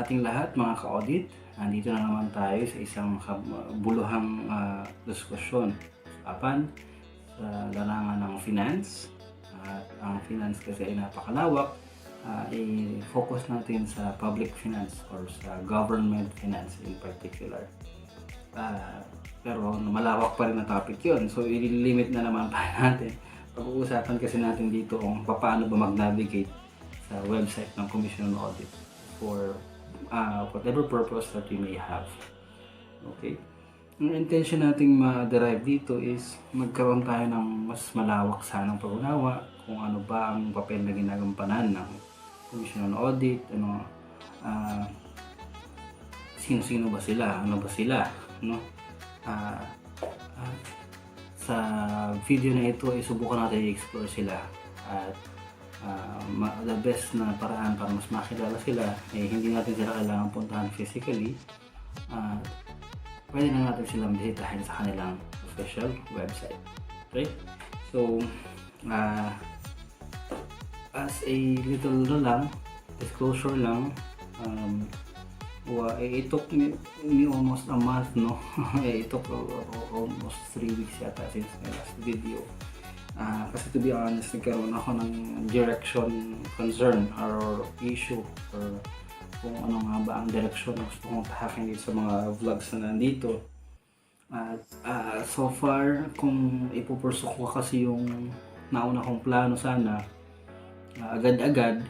ating lahat mga ka-audit. Nandito na naman tayo sa isang buluhang diskusyon usapan sa larangan ng finance. At ang finance kasi ay napakalawak. I-focus natin sa public finance or sa government finance in particular. Pero malawak pa rin na topic yun. So i-limit na naman pa natin. Pag-uusapan kasi natin dito kung paano ba mag-navigate sa website ng Commission on Audit for whatever purpose that we may have. Okay? Ang intention nating ma-derive dito is magkaroon tayo ng mas malawak sanang pag-unawa kung ano ba ang papel na ginagampanan ng Commission on Audit, sino-sino ba sila, ano ba sila, no? Sa video na ito ay subukan natin i-explore sila at the best na paraan para mas makilala sila eh hindi natin sila kailangan puntahan physically. Pwede na natin silang bisitahin sa kanilang official website. Okay? So, as a little disclosure lang, it took me almost a month, no? It took almost 3 weeks yata since my last video. Kasi to be honest, nagkaroon ako ng direction concern or issue or kung ano nga ba ang direction na gusto kong tahakin dito sa mga vlogs na nandito. At so far, kung ipupursok ko kasi yung nauna kong plano sana, agad-agad,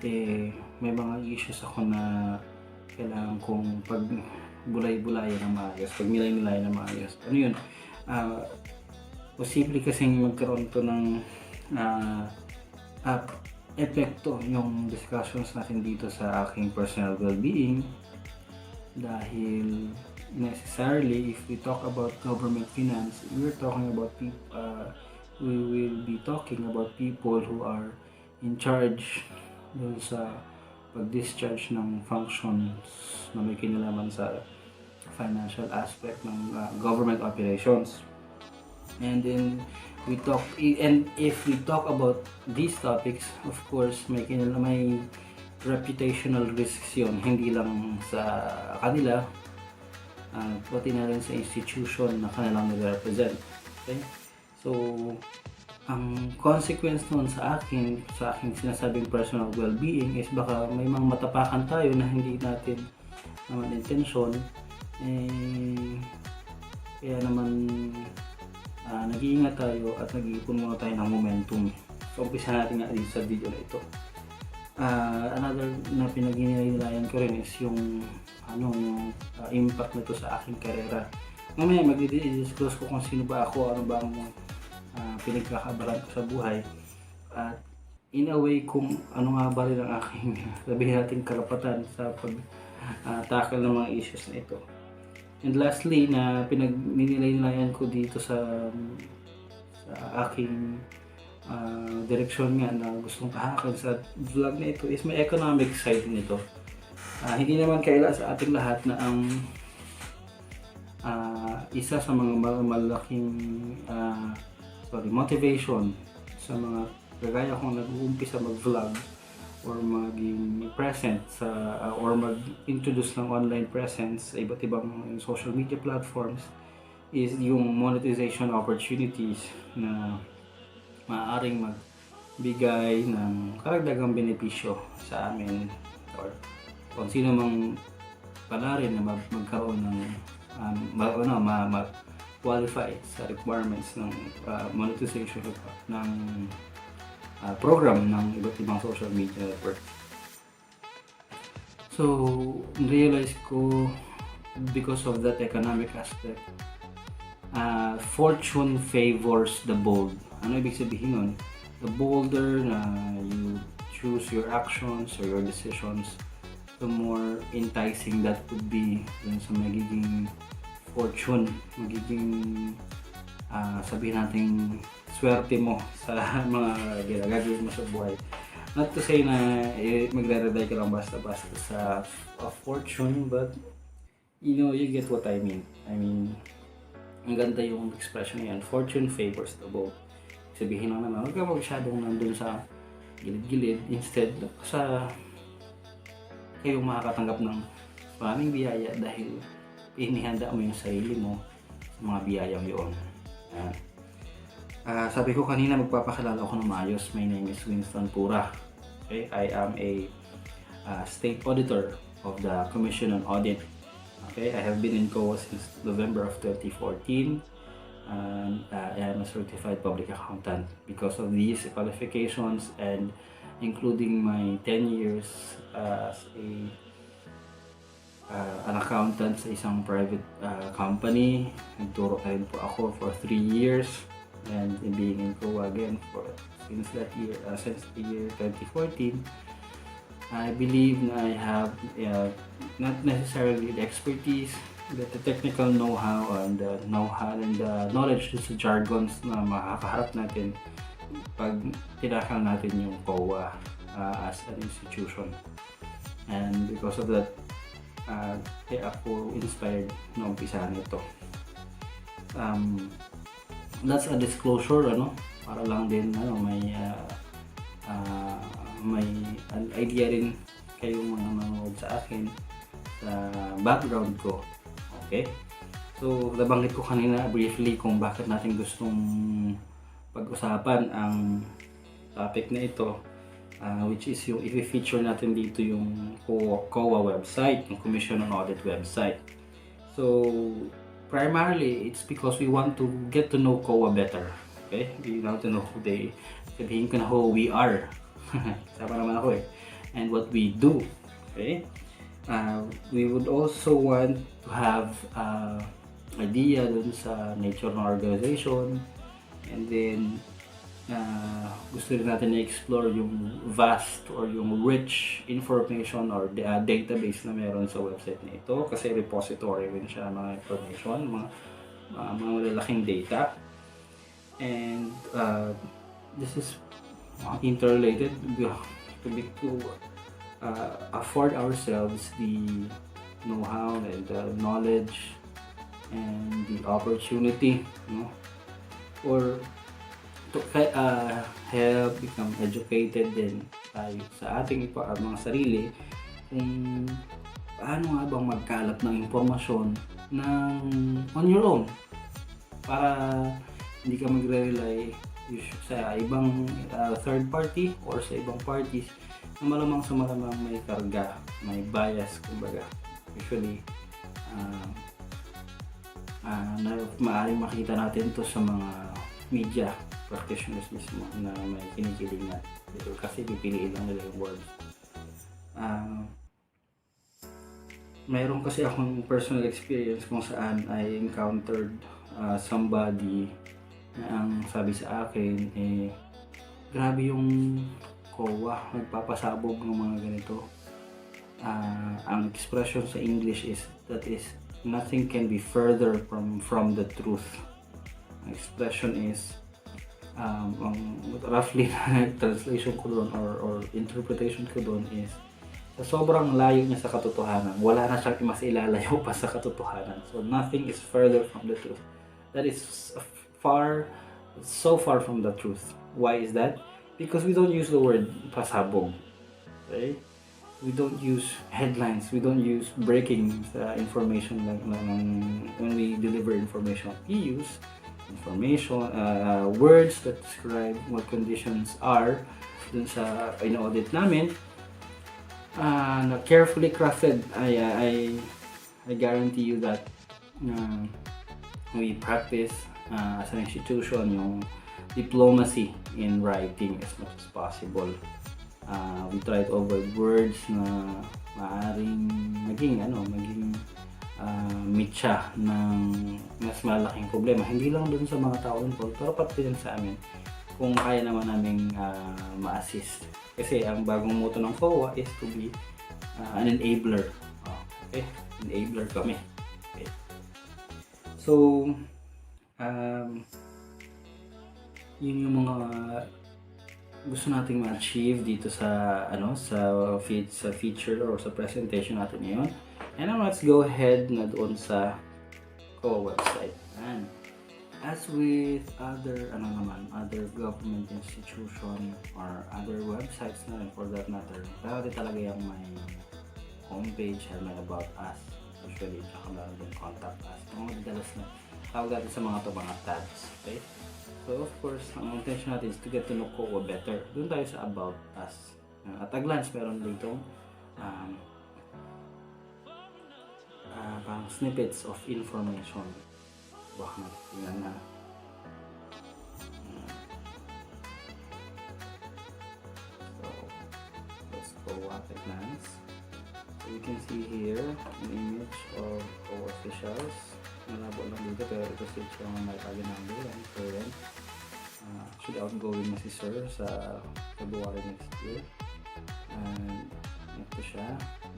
may mga issues ako na kailangan kong pagbulay-bulayan ng maayos, pagmilay-milay ng maayos. Ano yun? Posible kasing magkaroon to ng epekto yung discussions natin dito sa aking personal well-being dahil necessarily if we talk about government finance, we're talking about we will be talking about people who are in charge dun sa pag-discharge ng functions na may kinalaman sa financial aspect ng government operations. And then if we talk about these topics, of course may reputational risks yun, hindi lang sa kanila, pati na rin sa institution na kanilang nag-represent. Okay? So ang consequence nun sa aking sinasabing personal well-being is baka may mga matapakan tayo na hindi natin naman intensyon, kaya naman nag-iingat tayo at nag-iipon muna tayo ng momentum. So umpisa natin nga dito sa video na ito. Another na pinag-inilayan ko rin is yung impact nito sa aking karera. Mamaya mag-disclose ko kung sino ba ako, ano ba ang pinagkakabalan ko sa buhay, at in a way kung ano nga ba rin ang aking sabihin natin karapatan sa pag-tackle ng mga issues na ito. And lastly, na pinag-ninilayan ko dito sa aking direksyon nga na gustong tahakin sa vlog na ito is may economic side nito. Hindi naman kaila sa ating lahat na ang isa sa mga malaking motivation sa mga kagaya kong nag-uumpisa mag-vlog or maging present sa or mag-introduce ng online presence sa iba't ibang social media platforms is yung monetization opportunities na maaaring magbigay ng karagdagang benepisyo sa amin or kung sino mang pala rin na magkaroon ng qualify sa requirements ng monetization ng program ng iba't ibang social media network. So, realize ko because of that economic aspect, fortune favors the bold. Ano ibig sabihin nun? The bolder na you choose your actions or your decisions, the more enticing that would be dun sa magiging fortune, magiging sabihin natin swerte mo sa mga ginagagawin mo sa buhay. Not to say na magre-rely ka lang basta-basta sa fortune, but you get what I mean. I mean, ang ganda yung expression na yan, fortune favors the bold. Sabihin lang naman, huwag ka masyadong nandun sa gilid-gilid, instead sa kayong makakatanggap ng maraming biyaya dahil inihanda mo yung sarili mo sa mga biyayang yun. Ayan. Sabi ko kanina magpapakilala ako ng maayos. My name is Winston Pura. Okay? I am a state auditor of the Commission on Audit. Okay? I have been in COA since November of 2014 and I am a certified public accountant. Because of these qualifications and including my 10 years as an accountant sa isang private company, nagturo na rin po ako for 3 years and being in COA again since the year 2014. I believe na I have not necessarily the expertise, but the technical know-how and the knowledge sa jargons na makakaharap natin pag tinakal natin yung COA as an institution. And because of that, kaya ako inspired na umpisahan ito. That's a disclosure, para lang din may an idea rin kayong mga manonood sa akin sa background ko. Okay? So, nabanggit ko kanina briefly kung bakit natin gustong pag-usapan ang topic na ito, which is yung i-feature natin dito yung COA website, yung Commission on Audit website. So, primarily, it's because we want to get to know COA better. Okay? We want to know sabihin ko na who we are. Sama naman ako eh. And what we do. Okay? We would also want to have idea dun sa nature ng organization. And then, gusto rin natin na-explore yung vast or yung rich information or database na meron sa website na ito kasi repository rin siya ng mga information, mga malalaking data. And this is interrelated to afford ourselves the know-how and the knowledge and the opportunity, or to help become educated din tayo sa ating mga sarili kung paano nga bang magkalap ng impormasyon on your own para hindi ka magre-rely sa ibang third party or sa ibang parties na malamang may karga, may bias, kumbaga. Usually, maaaring makita natin to sa mga media practitioners mismo na may kinikilingan dito kasi pipiliin lang nila yung words. Mayroon kasi akong personal experience kung saan I encountered somebody na ang sabi sa akin grabe yung COA, nagpapasabog ng mga ganito. Ang expression sa English is nothing can be further from the truth. Ang expression is roughly translation ko doon or interpretation ko doon is sa sobrang layo niya sa katotohanan, wala na siyang mas ilalayo pa sa katotohanan. So nothing is further from the truth. That is so far from the truth. Why is that? Because we don't use the word pasabog. Okay? We don't use headlines. We don't use breaking information when we deliver information. We use information, words that describe what conditions are dun sa in-audit namin, na carefully crafted. I guarantee you that we practice as an institution yung diplomacy in writing as much as possible. We try to avoid words na maaaring maging mitya ng mas malaking problema. Hindi lang dun sa mga tao involved, pero pati din sa amin kung kaya naman naming ma-assist. Kasi ang bagong motto ng COA is to be an enabler. Okay? Enabler kami. Okay. So, yun yung mga gusto nating ma-achieve dito sa feature or sa presentation natin ngayon. And now let's go ahead na doon sa COA website. And as with other government institution or other websites na rin for that matter, dati talaga yung may homepage, may about us, usually, tsaka meron din contact us. Ang madalas na tawag natin sa mga tabs, okay? So of course, ang intention natin is to get to know KOA better. Doon tayo sa about us. At a glance, meron dito parang snippets of information. Baka tingnan na. So let's go at a glance. So you can see here an image of KOA officials. Malabo lang dito pero ito si yung may number and current. Actually outgoing na si Sir sa February next year. And ito siya.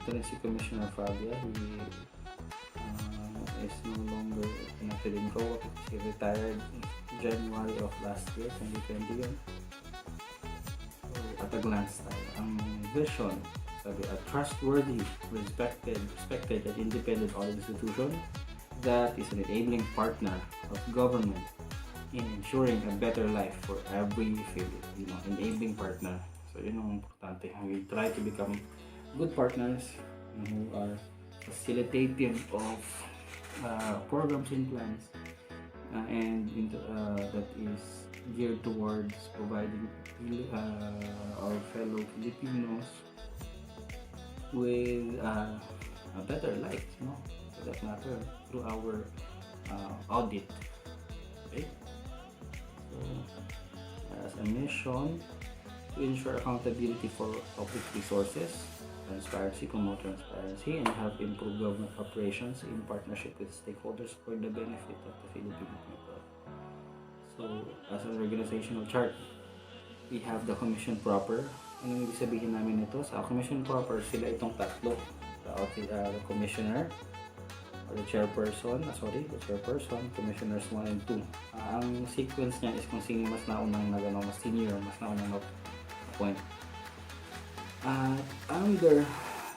Ito rin si Commissioner Fabia. He is no longer connected in KOA. He retired January of last year, 2020 yun. So at a glance tayo. Ang vision, sabi, a trustworthy, respected and independent audit institution that is an enabling partner of government in ensuring a better life for every Filipino. Enabling partner. So yun ang importante. We try to become good partners who are facilitative of programs and plans and that is geared towards providing our fellow Filipinos with a better life, no? For that matter, through our audit. Okay? So, as a mission, to ensure accountability for public resources, promote transparency, and help improve government operations in partnership with stakeholders for the benefit of the Filipino people. So, as an organizational chart, we have the commission proper. Anong ibig sabihin namin nito? Sa commission proper, sila itong tatlo. The commissioner, or the chairperson, commissioners 1 and 2. Ang sequence niyan is kung sino mas naunang mas senior, mas naunang point. Under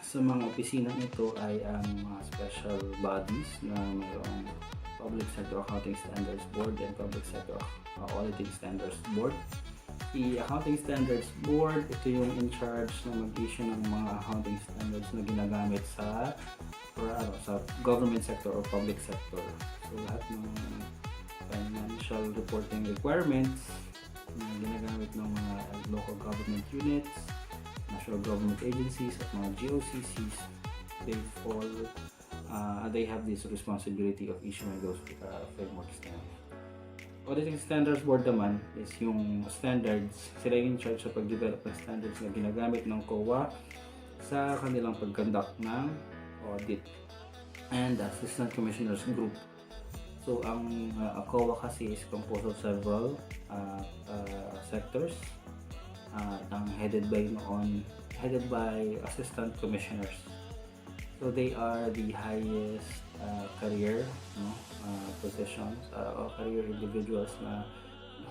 sa mga opisina nito ay ang mga special bodies na mayroong Public Sector Accounting Standards Board and Public Sector Auditing Standards Board. The Accounting Standards Board, ito yung in charge na mag-issue ng mga accounting standards na ginagamit sa government sector or public sector. So lahat ng financial reporting requirements na ginagamit ng mga local government units, national government agencies at mga GOCCs, they have this responsibility of issuing those frameworks na. Auditing Standards Board naman is yung standards, sila yung in charge sa pag-develop ng standards na ginagamit ng KOA sa kanilang pag-conduct ng audit and Assistant Commissioners Group. So ang KOA kasi is composed of several sectors headed by Assistant Commissioners. So they are the highest career positions or career individuals na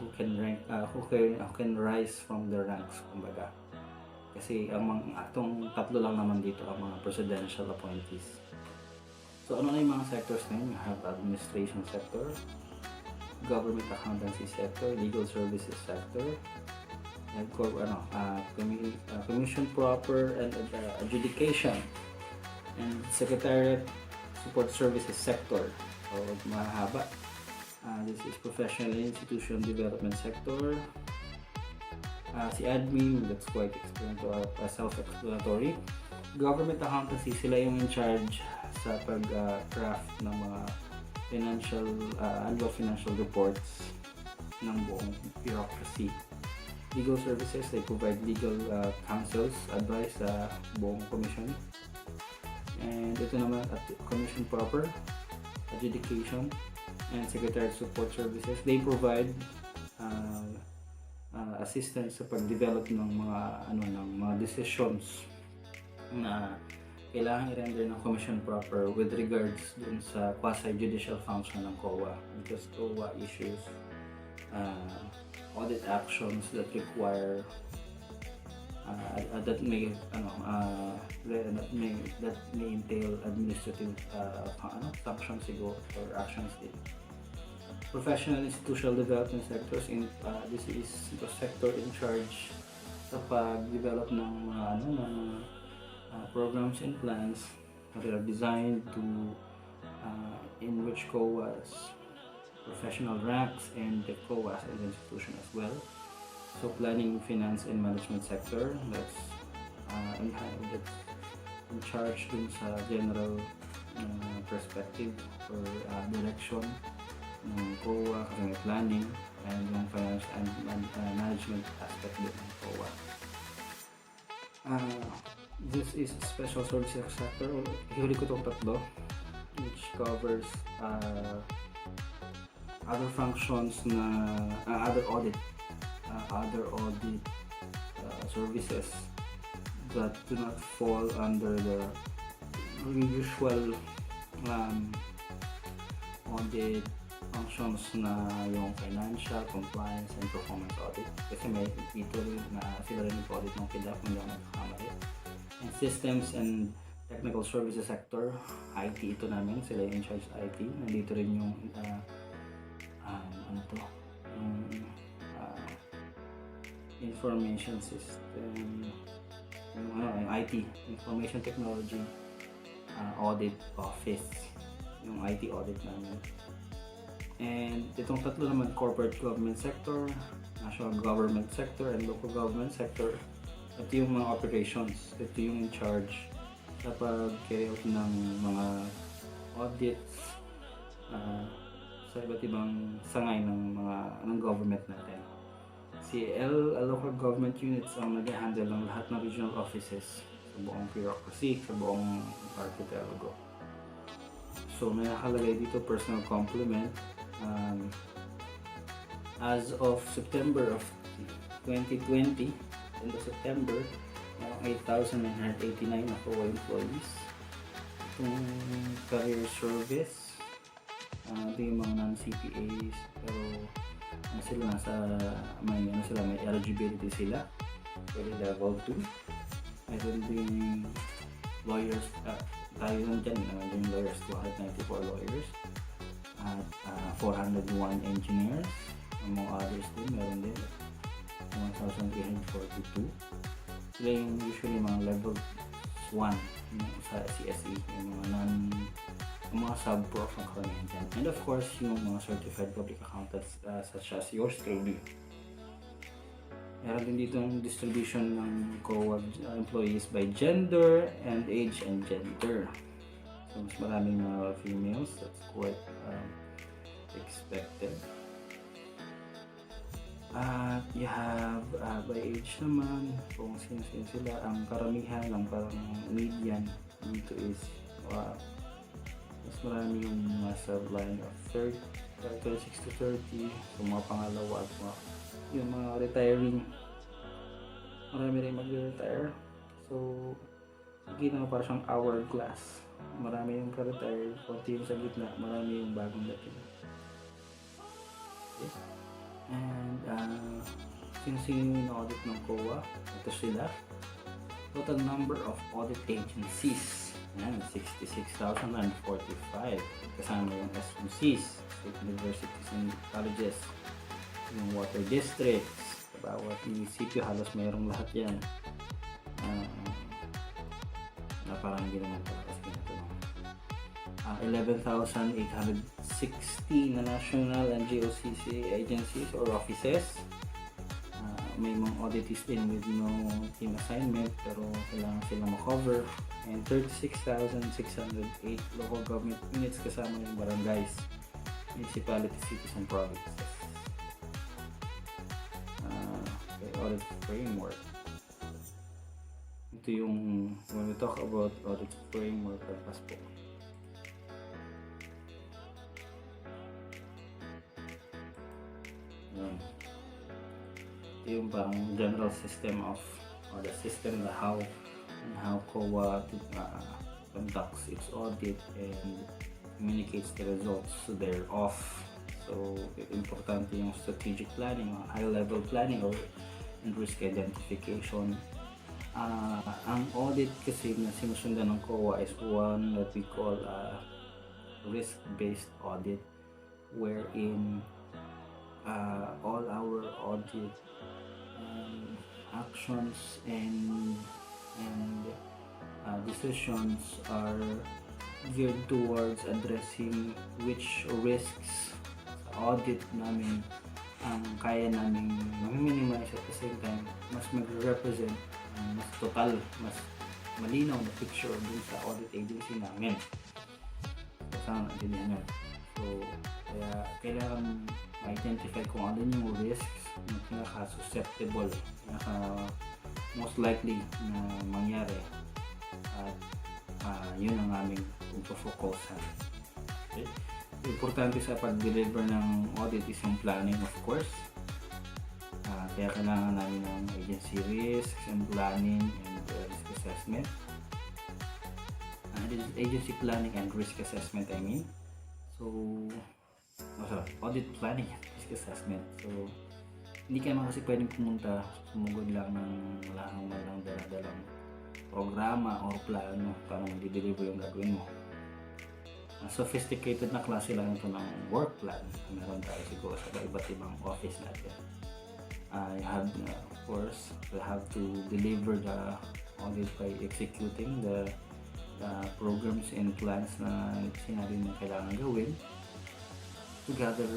who can rise from the ranks, kumbaga. Kasi atong tatlo lang naman dito ang mga presidential appointees. So ano na yung mga sectors na yun? You have administration sector, government accountancy sector, legal services sector, and commission proper and adjudication, and secretariat support services sector. So mahaba. This is professional institution development sector. Si admin, that's quite self-explanatory. Government accountancy, sila yung in charge sa pag-craft ng mga annual financial reports ng buong bureaucracy. Legal services, they provide legal counsels, advice sa buong commission. And ito naman at commission proper, adjudication, and secretariat support services, they provide assistance sa pag-develop ng mga decisions na kailangan i-render ng commission proper with regards dun sa quasi-judicial function ng KOA, because KOA issues audit actions that require that may entail administrative functions or actions din. Professional institutional development sectors, this is the sector in charge sa pag-develop ng programs and plans that are designed to enrich COA's professional ranks and the COA as an institution as well. So planning, finance, and management sector, that's in charge dun sa general perspective or direction ng COA, kasi may planning and yung finance and management aspect din ng COA. This is a special services sector. Hihuli ko itong tatlo, which covers other functions na other audit services that do not fall under the usual audit functions na yung financial, compliance, and performance audit. Kasi may dito rin na sila rin yung audit ng PIDAP, hindi ako nagkakamali. And systems and technical services sector, IT ito namin, sila yung in charge IT. Nandito rin yung information system, yung IT, information technology audit office, yung IT audit namin. And itong tatlo naman, corporate government sector, national government sector, and local government sector. Ito yung mga operations, ito yung in charge sa pag-carry out ng mga audits sa iba't ibang sangay ng government natin. Si local government units ang nag-handle ng lahat ng regional offices sa buong bureaucracy, sa buong archipelago. So may nakalagay dito personal complement. As of September of 2020, end of September, 8,989 na COA employees. Itong career service, ito yung mga non-CPAs, pero may eligibility sila, pwede level 2. Mayroon din lawyers, tayo lang dyan, yung lawyers, 294 lawyers at 401 engineers. Among others din, meron din 1,342. Sila yung usually mga level 1 sa CSE, yung mga sub-prof ang karamihan dyan. And of course, yung mga certified public accountants such as yours truly. Meron din dito yung distribution ng COA employees by gender and age and gender. So, mas maraming mga females. That's quite expected. At you have by age naman, kung sino sila. Ang karamihan, ang parang median dito is mas marami yung nasa line of 26 to 30. So, mga pangalawa at yung mga retiring, marami rin mag-retire. So, sige na para siyang hourglass. Marami yung ka-retire, konti yung sa gitna, marami yung bagong dating. Okay. And sino yung audit ng COA? Ito sila. Total number of audit agencies, 66,045. Kasama yung SUCs, State Universities and Colleges, yung water districts, bawat munisipyo halos mayroong lahat yan. Na parang hindi naman pala kasi ganito. 11,860 na national and GOCC agencies or offices. May mga auditees din with no team assignment pero kailangan silang makover. And 36,608 local government units kasama yung barangays, municipalities, cities, and provinces. Audit framework. Ito yung when we talk about audit framework at passport. Ito yung parang general system of or the system na how COA conducts its audit and communicates the results thereof. So, importante yung strategic planning, high-level planning and risk identification. Ang audit kasi na sinusundan ng COA is one that we call risk-based audit, wherein all our audit actions and decisions are geared towards addressing which risks sa audit namin ang kaya namin minimize at the same time mas mag-represent mas total, mas malinaw na picture dun sa audit agency namin. So, sana natindihan yun. So, kaya kailangan ma-identify kung ano yung risks na pinaka-susceptible, most likely na mangyari at yun ang aming focus. Okay? Importante sa pag-deliver ng audit is yung planning, of course. Kaya kailangan namin ng agency risks and planning and risk assessment. Agency planning and risk assessment, I mean. So, audit planning and risk assessment. So, hindi ka naman kasi pwedeng pumunta, sumugod lang ng wala kang malang dala-dalang programa o plano paano mag-deliver yung gagawin mo. Sophisticated na klase lang ito ng work plan. Meron tayo siguro sa iba't ibang office natin. You have, of course, you have to deliver the audit by executing the programs and plans na sinabi mo kailangan gawin to gather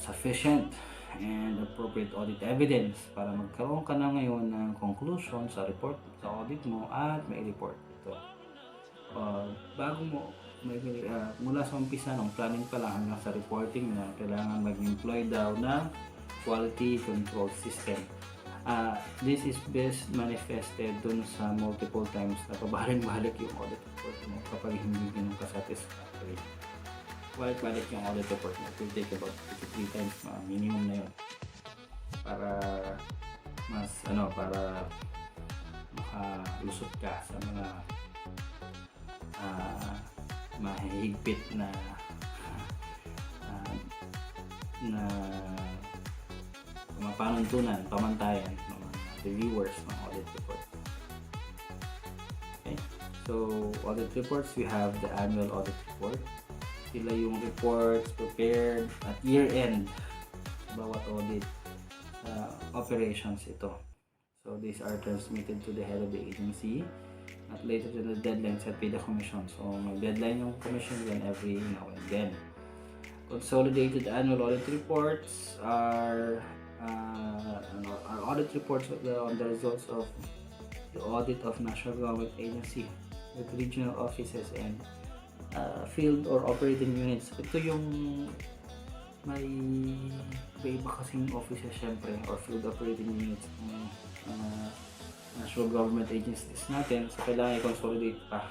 sufficient and appropriate audit evidence para magkaroon ka na ngayon ng conclusion sa report sa audit mo at may report ito. Bago mo mula sa umpisa ng planning pa lang hanggang sa reporting na kailangan mag-employ daw ng quality control system. This is best manifested dun sa multiple times na pabalik-balik yung audit report mo kapag hindi ganun ka-satisfactory. Balik-balik yung audit report mo. It will take about 3 times minimum na yun para mas para makalusot ka sa mga mahihigpit na panuntunan, pamantayan ng mga reviewers ng audit report. Okay? So, audit reports, we have the annual audit report. Sila yung reports prepared at year-end bawat audit operations ito. So, these are transmitted to the head of the agency at later to the deadline set by the commission. So, may deadline yung commission yan every now and then. Consolidated annual audit reports are audit reports on the results of the audit of national government agency with regional offices and field or operating units. Ito yung may iba kasing offices syempre or field operating units national government agencies natin, so kailangan i-consolidate pa.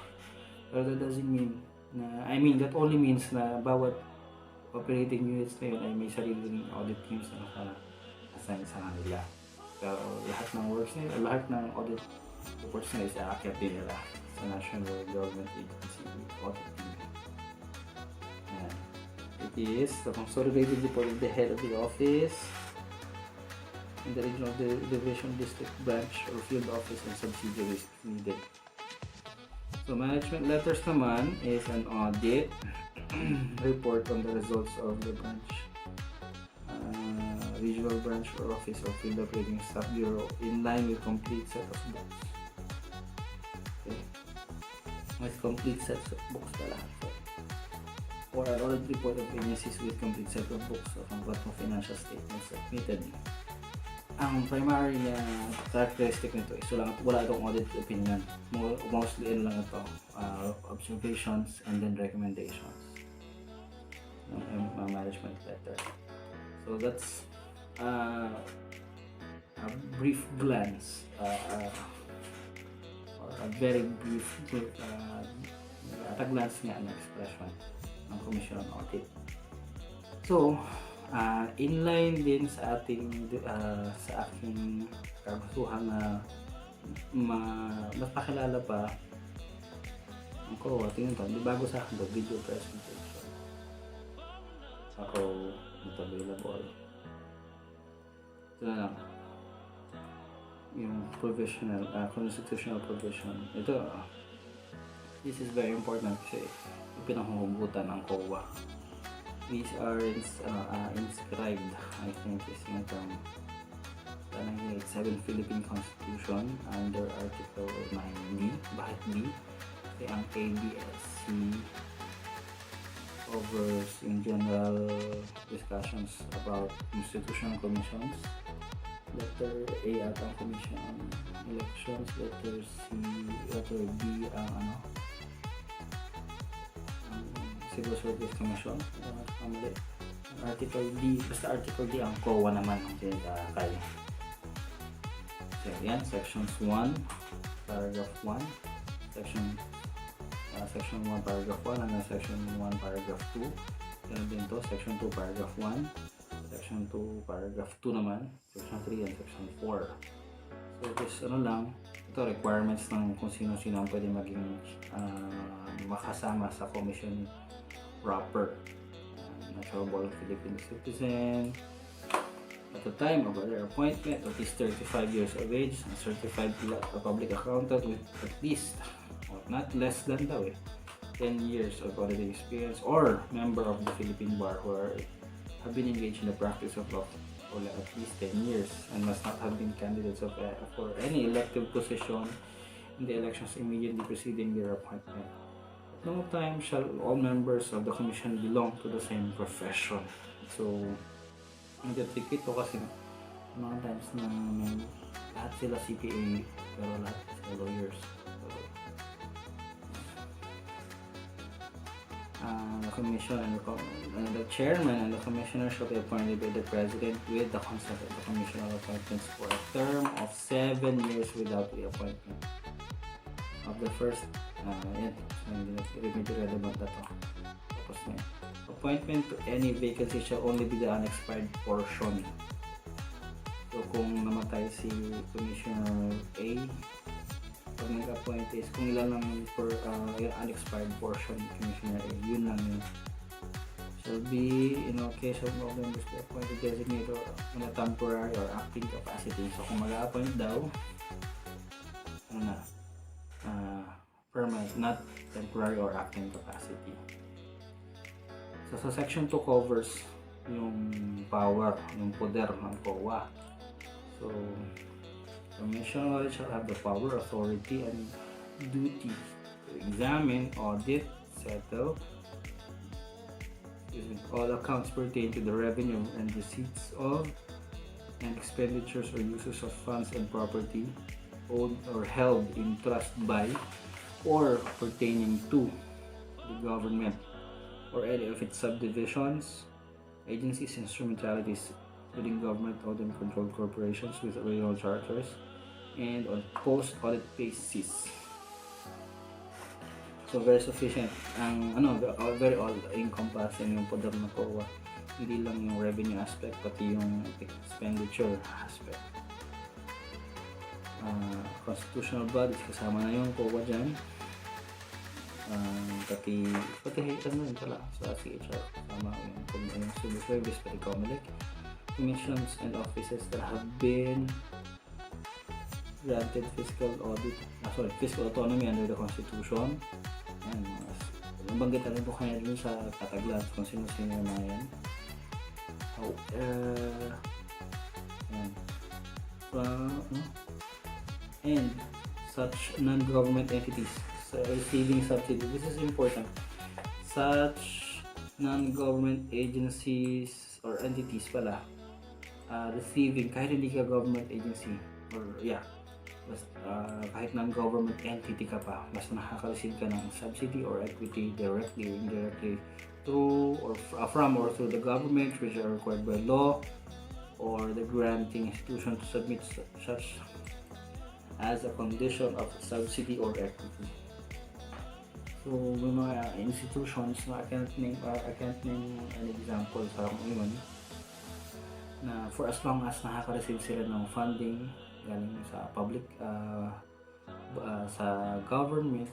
Pero that doesn't mean that only means na bawat operating units na yun ay may sariling audit teams na naka-assign sa kanila. Pero lahat ng works na yun, lahat ng audit reports na isa aakyat din nila sa national government agency audit team. Ayan. It is the consolidated report of the head of the office in the regional division, district, branch, or field office and subsidiaries if needed. So, management letters naman is an audit report on the results of the branch, regional branch or office or field operating staff bureau in line with complete set of books. Okay. With complete sets of books na lahat. Or an audit report of agencies with complete set of books of financial statements submitted. Ang primary characteristic nito is wala itong audit opinion. Mostly lang ito, observations and then recommendations ng management letter. So that's a brief glance or a very brief at a glance nga ng expression ng Commission on Audit. So, inline din sa ating sa aking kagustuhan na mas pakilala pa ako, tingnan to, hindi bago sa akin to, video presentation ako not available. Ito na lang yung provisional constitutional provision. This is very important kasi yung pinanghuhugutan ng COA. These are inscribed, I think is yung term, sa 1987 Philippine Constitution under Article 9B. Bakit B? Kasi ang ABSC covers yung general discussions about constitutional commissions. Letter A at ang commission on elections, letter B ang Civil Service Commission. Kamali. Article D, basta Article D ang COA naman ang kay. So yan, sections 1, paragraph 1, section 1 paragraph 1 hanggang section 1 paragraph 2. Yan din to, section 2 paragraph 1, section 2 paragraph 2 naman, section 3 and section 4. So this ito requirements ng kung sino-sino ang pwede maging makasama sa commission proper. Natural-born Filipino citizen at the time of their appointment, at least 35 years of age, and certified public accountant with at least, or not less than 10 years of auditing experience, or member of the Philippine Bar who have been engaged in the practice of law for at least 10 years and must not have been candidates for any elective position in the elections immediately preceding their appointment. At no time shall all members of the commission belong to the same profession. So, hindi ito kasi mga times na lahat sila CPA pero lahat sila lawyers. The commission and the chairman and the commissioner shall be appointed by the president with the consent of the commissioner appointments for a term of 7 years without reappointment of the first medyo relevant na to. Tapos na yun. Appointment to any vacancy shall only be the unexpired portion. So kung namatay si Commissioner A, pag nag-appoint is kung ilan lang yung unexpired portion ni Commissioner A, yun lang yun. Shall be in all cases of members be appointed designated in a temporary or acting capacity. So kung mag-appoint daw, permanent, not temporary or acting capacity. So sa section 2 covers yung power, yung poder ng COA. So commission shall have the power, authority, and duty to examine, audit, settle all accounts pertaining to the revenue and receipts of and expenditures or uses of funds and property owned or held in trust by or pertaining to the government or any of its subdivisions, agencies, instrumentalities, including government-owned and controlled corporations with original charters, and on post-audit basis. So very sufficient ang very all-encompassing yung poder ng COA. Hindi lang yung revenue aspect, pati yung expenditure aspect. Constitutional bodies, kasama na yung COA dyan. Pati yun pala sa CHR, kasama yung civil service, pati COMELEC. Commissions and offices that have been granted fiscal autonomy under the Constitution. Ayan, nabanggit na rin po kanya dun sa kataglat kung sino-sino na yan. And such non-government entities receiving subsidy. This is important. Such non-government agencies or entities pala receiving, kahit hindi ka government agency or kahit non-government entity ka pa, basta nakaka-receive ka ng subsidy or equity directly or indirectly through or from or through the government which are required by law or the granting institution to submit such as a condition of subsidy or equity. So may mga institutions na I can't name an example sa ngayon na for as long as nakaka-receive sila ng funding galing sa public sa government,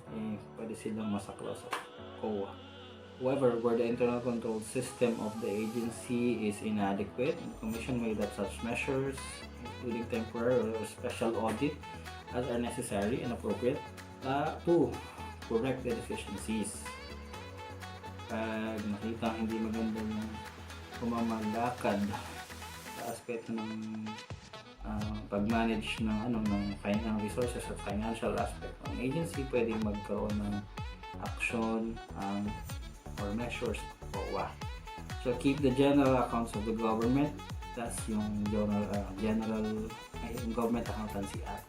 pwede silang masaklaw sa COA. However, where the internal control system of the agency is inadequate, the Commission may adopt such measures, including temporary or special audit, as are necessary and appropriate to correct the deficiencies. Pag nakita hindi maganda yung pumamalakad sa aspeto ng pag-manage ng resources at financial aspect ng agency, pwedeng magkaroon ng action or measures o So keep the general accounts of the government, that's yung Government Accountancy Act,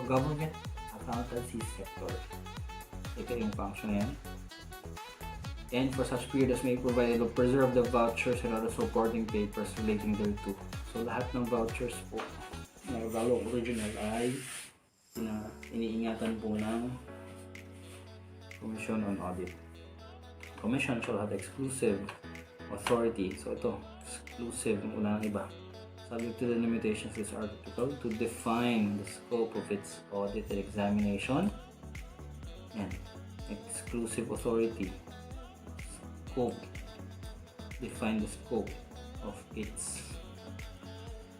Government Accountancy Sector. Ito yung function yan. And for such period as may provide to preserve the vouchers and other supporting papers relating thereto. So lahat ng vouchers po na value original ay iniingatan po ng Commission on Audit. Commission shall have exclusive authority. So ito, exclusive, wala nang iba. Subject to the limitations of this article to define the scope of its audit and examination. And exclusive authority. Scope. Define the scope of its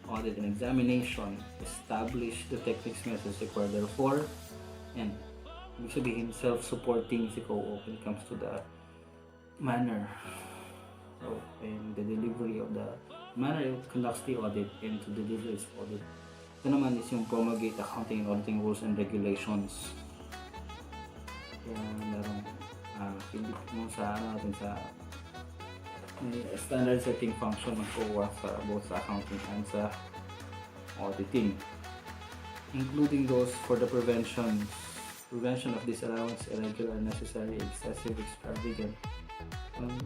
audit and examination. Establish the techniques methods required therefore. And ibig sabihin, self-supporting si COO when it comes to the manner and the delivery of the manner it conducts the audit and to deliver its audit. Ito naman is yung promulgate accounting and auditing rules and regulations. Kaya larong sa standard setting function ng COA sa both sa accounting and sa auditing, including those for the prevention of disallowance, irregular, unnecessary, excessive, extravagant,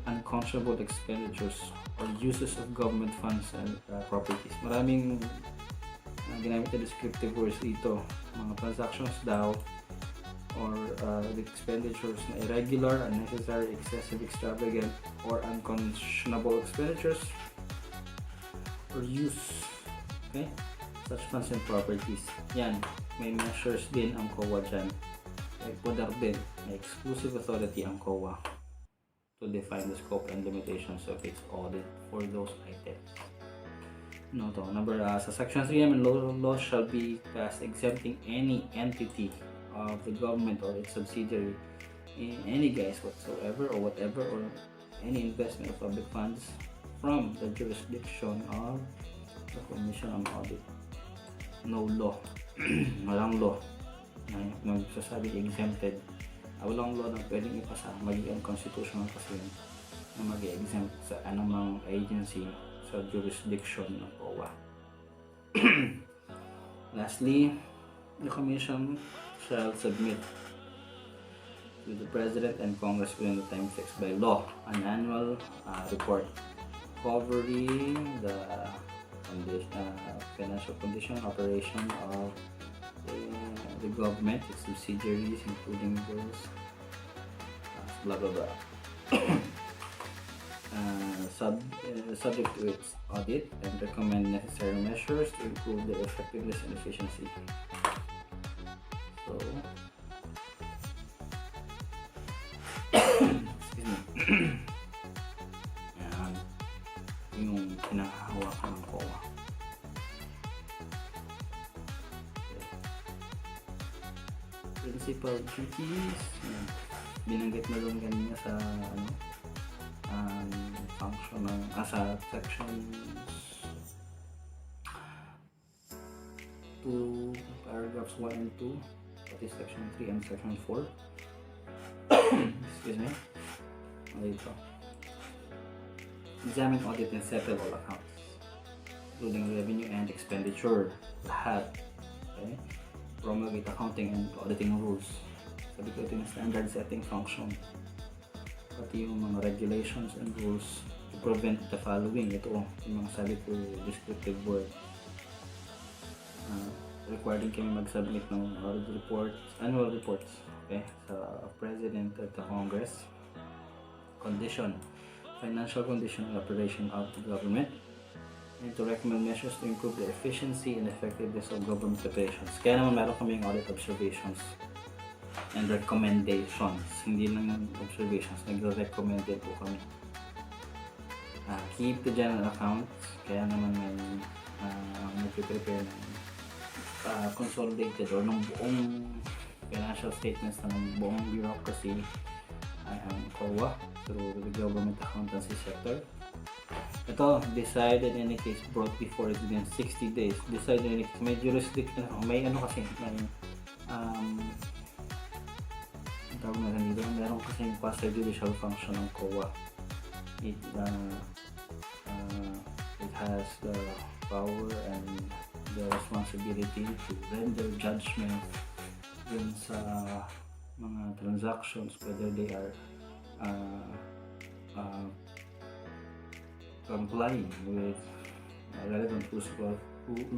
unconscionable expenditures or uses of government funds and properties. Maraming ginamit na descriptive words dito, mga transactions daw or the expenditures na irregular, unnecessary, excessive, extravagant or unconscionable expenditures or use, okay, such funds and properties. Yan, may measures din ang COA dyan. May pudar din, may exclusive authority ang COA to define the scope and limitations of its audit for those items. Sa section 3 naman, laws shall be passed exempting any entity of the government or its subsidiary in any guise whatsoever or whatever or any investment of public funds from the jurisdiction of the Commission on Audit. No law. Walang law na magsasabi exempted. Walang law na pwedeng ipasa, magiging unconstitutional kasi yun na mag-exempt sa anumang agency sa jurisdiction ng COA. Lastly, the Commission shall submit to the President and Congress within the time fixed by law an annual report covering the financial condition, operation of the government, its subsidiaries, including those blah blah blah. Subject to its audit and recommend necessary measures to improve the effectiveness and efficiency. So, excuse me. Yan, yung pinakahawakan ng COA. Principal duties, binanggit na lang ganyan sa function ng sa sections 2, paragraphs 1 and 2, that is section 3 and section 4. Excuse me. Dito, examine, audit, and settle all accounts including revenue and expenditure, lahat. Okay, promulgate accounting and auditing rules. Sabi ko, ito yung standard setting function, pati yung mga regulations and rules to prevent the following. Ito yung mga sabi ko, descriptive word. Requiring kami mag-submit ng audit reports, annual reports, okay, sa President at the Congress. Condition, financial condition and operation of the government, and to recommend measures to improve the efficiency and effectiveness of government operations. Kaya naman meron kaming audit observations and recommendations. Hindi lang observations, nagre-recommend din po kami. Keep the general accounts. Kaya naman may nag-prepare ng consolidated or ng buong financial statements ng buong bureaucracy ay ang COA through the Government Accountancy Sector. Ito, decide in any case brought before it within 60 days. Decide in any case. May jurisdiction, may ano kasi, may ang tawag natin dito, meron kasi yung quasi judicial function ng COA. It has the power and the responsibility to render judgment dun sa mga transactions, whether they are complying with relevant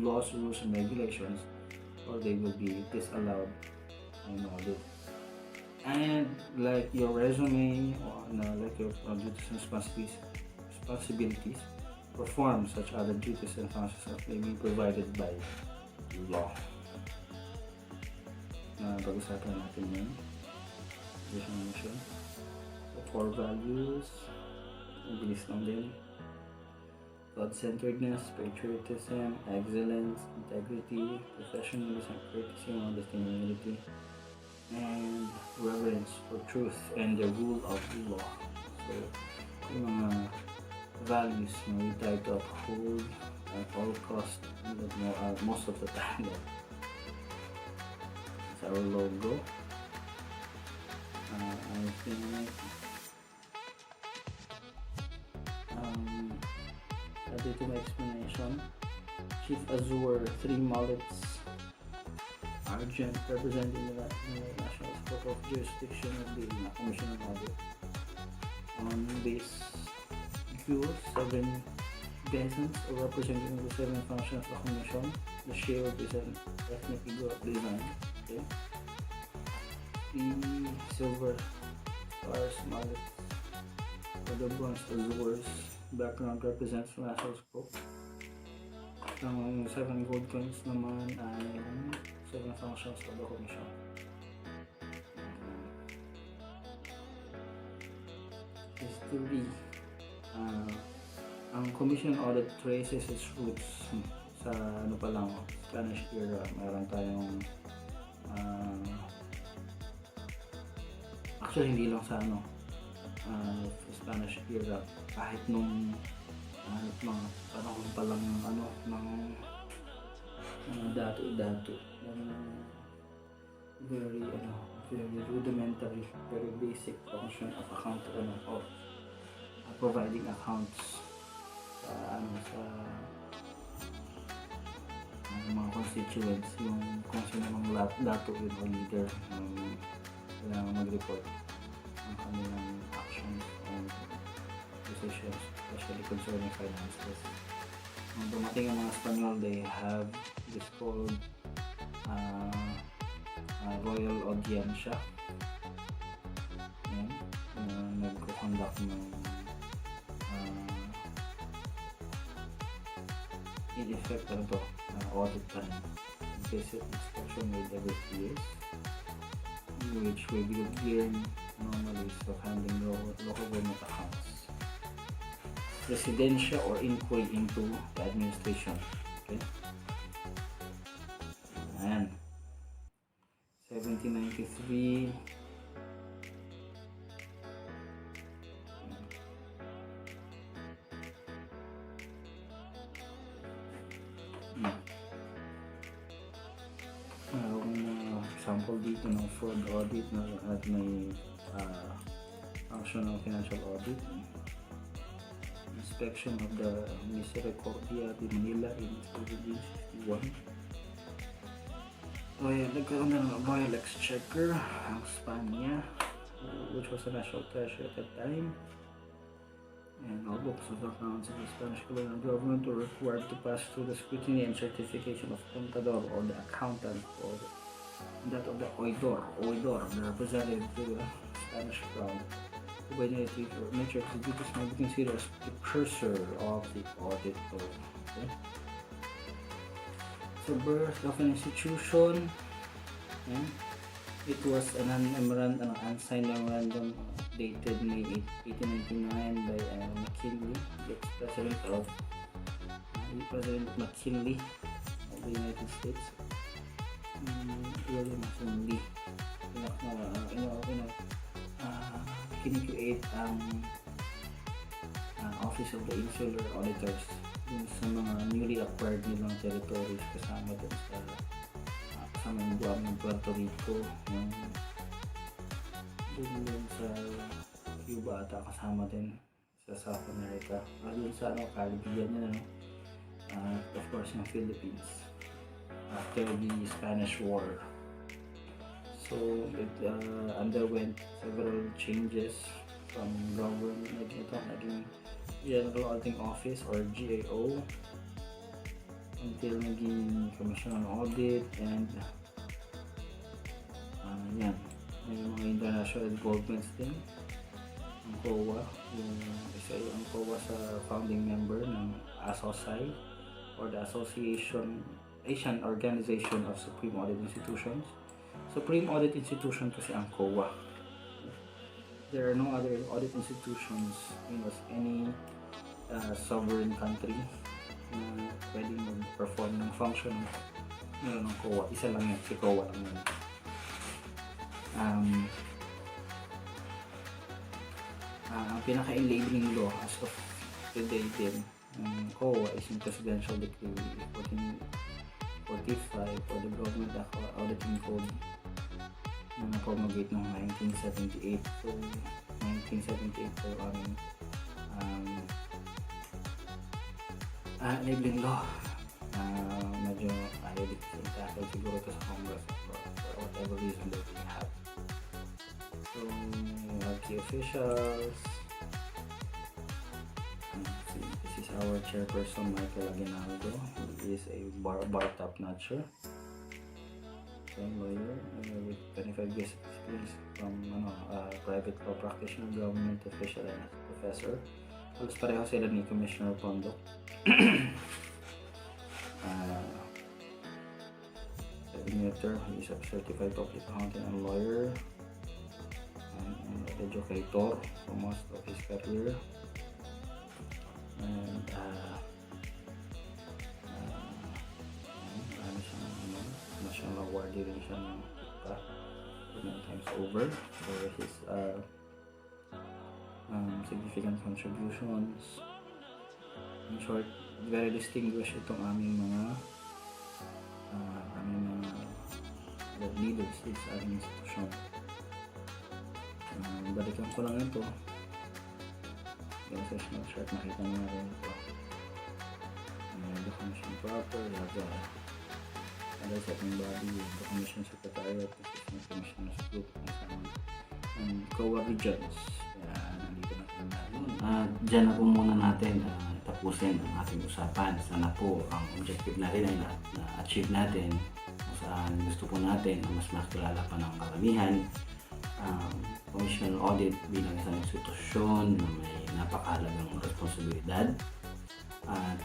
laws, rules, and regulations, or they will be disallowed in audit. And like your resume or like your duties and responsibilities, perform such other duties and functions as may be provided by law. Pag-usapan natin yun. Definition. The core values. Ang bilis lang din. God-centeredness, patriotism, excellence, integrity, professionalism, courtesy, modesty, humility, and reverence for truth and the rule of law. So, yung mga values na we try to uphold at all costs, most of the time. It's our logo. I think dito my explanation. Chief Azure, 3 mullets, Argent, representing the national scope of jurisdiction of the Commission on Audit. Base Q, 7 basins, or representing the 7 functions of the Commission. The share represent ethnic design. Okay. The silver stars, mullets, or the bronze Azures. Background represents national scope. Ang 7 gold coins naman ay 7 functions of the Commission. History. Ang Commission Audit traces its roots sa ano pa lang, Spanish era. Meron tayong actually hindi lang sa Spanish era, kahit nung mga panahon pa lang ng dato very rudimentary, very basic function of of providing accounts sa mga constituents, yung kung sino mang dato yun o leader, kailangan mag-report ang kanilang actions and decisions, especially concerning finances. Nung dumating ang mga Espanyol, they have this called Royal Audiencia. Yan, nagko-conduct ng in effect audit pa rin. Visit inspection made every 2 years, which will be clear anomalies of handling local government accounts, residential or inquiry into the administration. Okay. And 1793. Example dito ng fraud audit at may function ng financial audit. Inspection of the Misericordia de Manila in 1861. Nagkaroon na ng Royal Exchequer ang Spanya, which was the national treasure at that time. And all books of accounts of the Spanish colonial government were required to pass through the scrutiny and certification of contador, or the accountant, or that of the oidor, the representative to the Spanish crown, who by nature of the duties may be considered as the precursor of the auditor. Okay? So, birth of an institution, it was an unsigned memorandum dated May 1899 by McKinley, the president McKinley of the United States. William McKinley, kinikreate ang Office of the Insular Auditors dun sa mga newly acquired nilang territories kasama dun sa kasama yung Guam ng Puerto Rico, yung dun sa Cuba ata kasama din sa South America, dun sa Caribbean yun, of course yung Philippines after the Spanish War. So it underwent several changes from government, naging General Auditing Office or GAO until naging Commission on Audit, and yan, may mga international involvements din. Ang COA, ang COA sa founding member ng ASOSI or the Asian Organization of Supreme Audit Institutions. Supreme Audit Institution kasi ang COA. There are no other audit institutions in any sovereign country na pwedeng mag-perform ng function ng COA. Isa lang yan, si COA lang yan. Ang pinaka-enabling law as of today din ng COA is yung Presidential Decree 1445 for the Government Auditing Code na na-promulgate noong 1978. So, 1978 po aming enabling law. Medyo ayaw dito sa tackle siguro ito sa Congress for whatever reason that we have. So, we have key officials. This is our chairperson, Michael Aguinaldo. He is a bar top-notcher. Lawyer with 25 years experience from private law practitioner, government official, and professor. Halos pareho sila ni Commissioner Pondo. Senator, he is a certified public accountant and lawyer, and educator for most of his career, and national award din siya ng many times over for his significant contributions. In short, very distinguished itong aming mga leaders sa aming institusyon. Balikan ko lang ito yung sessional chart, nakita nyo na rin ito. The commission proper, other setting body, the commission secretariat, the commissioners group, and COA regions. Nandito na po natin. Diyan na po muna natin tapusin ang ating usapan. Sana po ang objective natin ay na-achieve natin kung saan gusto po natin na mas makilala pa ng karamihan Commission on Audit bilang isang institusyon na may napakahalagang responsibilidad. At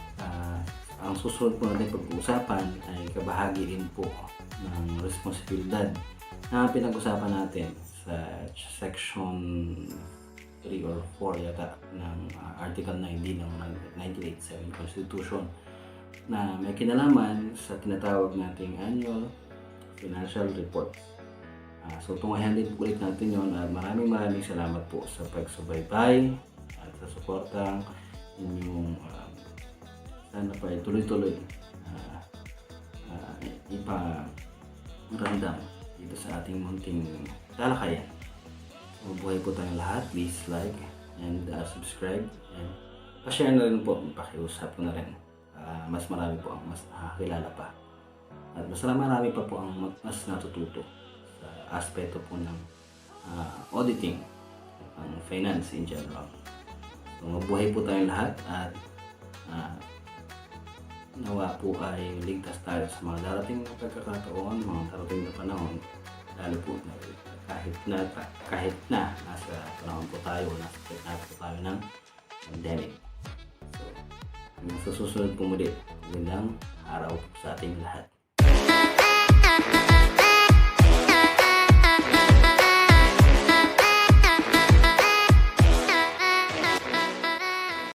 ang susunod po natin pag-uusapan ay kabahagi rin po ng responsibilidad na pinag-usapan natin sa section 3 or 4 yata ng Article 90 ng 1987 Constitution na may kinalaman sa tinatawag nating annual financial reports. So tungayan din ulit natin yun, at maraming salamat po sa pagsubaybay at sa suportang inyong sana pa ay tuloy-tuloy iparamdam dito sa ating munting talakayan. Mabuhay po tayong lahat. Please like and subscribe, and pa-share na rin po, pakiusap ko na rin. Mas marami po ang mas nakakilala pa, at mas marami pa po ang mas natututo sa aspeto po ng auditing, ang finance in general. So, mabuhay po tayong lahat, at nawa po ay ligtas tayo sa mga darating na pagkakataon, mga darating na panahon, lalo po na kahit na nasa panahon po tayo, nasa panahon po tayo ng pandemic. So, hanggang sa susunod po muli, magandang araw po sa ating lahat.